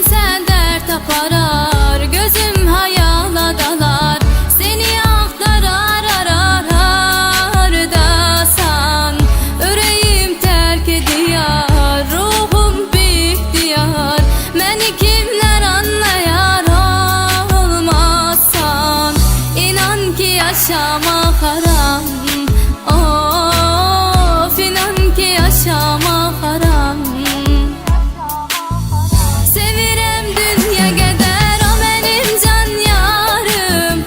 Bense dert aparar, gözüm hayala dalar, seni aktarar arar dasan. Yüreğim terk ediyor, ruhum bihtiyar, beni kimler anlayar olmazsan. İnan ki yaşamak haram, of inan ki yaşamak haram. Sevirem dünya gedər, o benim can yarım,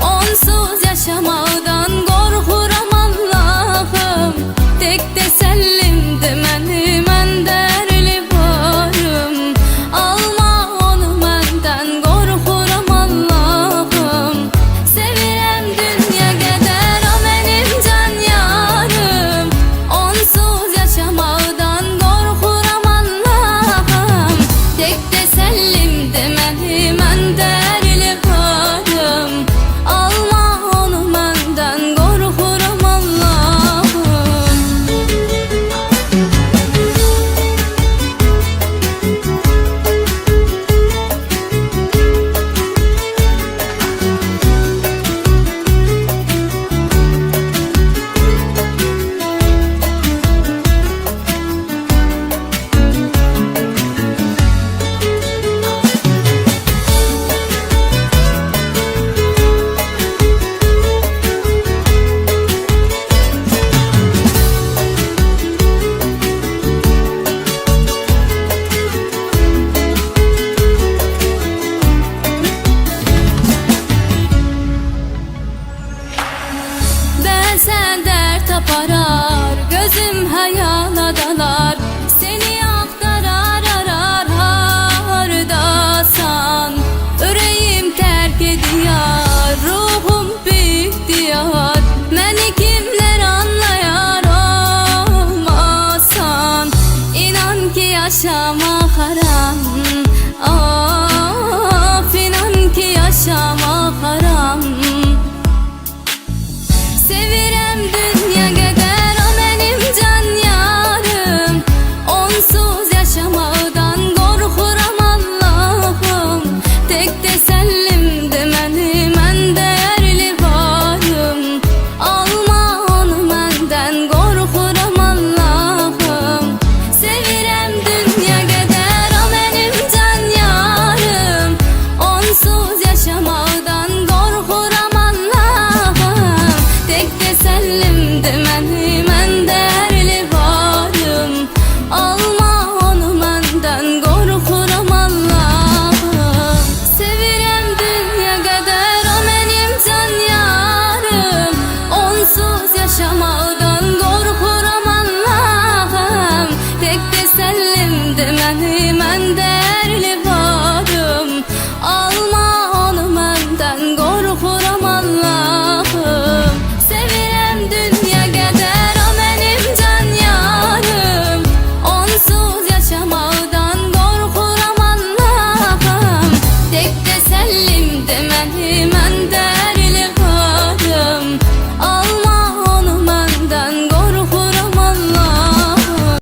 onsuz yaşamaqdan qorxuram Allah'ım. Tek təsəllimdir mənim ən dərli varım, alma onu məndən qorxuram Allah'ım. Sevirem dünya gedər, o benim can yarım, onsuz yaşamaqdan qorxuram Allah'ım. Tek təsəllimdir mənim ən dərli varım, alma onu məndən qorxuram Allah'ım. Bense dert aparar, gözüm hayala dalar, seni aktarar arar dasan. Yüreğim terk ediyor, ruhum bihtiyar, beni kimler anlayar olmazsan. İnan ki yaşamak haram, of inan ki yaşamak haram. Sevirem dünya gedər, o benim can yarım, onsuz yaşamaqdan qorxuram Allah'ım. Tek təsəllimdir mənim ən dəyərli varım, alma onu məndən qorxuram Allah'ım. Sevirem dünya gedər, o benim can yarım, onsuz yaşamaqdan qorxuram Allah'ım. Tek təsəllimdir mənim ən dərli varım, alma onu məndən qorxuram Allah'ım. Sevirəm dünya qədər, o mənim can yarım, onsuz yaşamaqdan qorxuram Allah'ım. Tek təsəllimdir mənim ən dərli